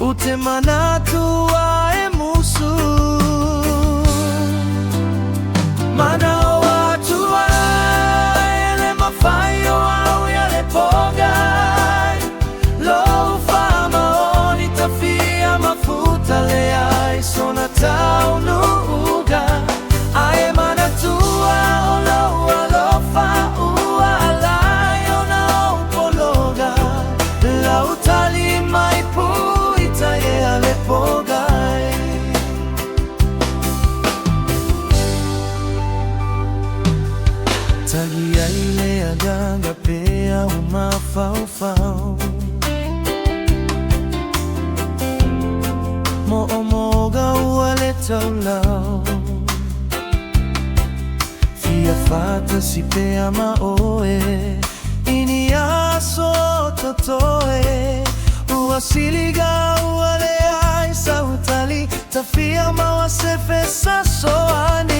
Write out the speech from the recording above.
utemanatu wae musu Manao watu waele mafayo au yale pogai lo ufamaoni tafia mafuta lea isona taunuga ae manatua olo alofa ua alayo na upologa la utali maipu itaye ale pogai tagia ile aganga pea umafaufau moomoga ualeta ulau fia fata si pea maoe ini aso totoe uasiliga ualea isa utali tafia mawasefesa soane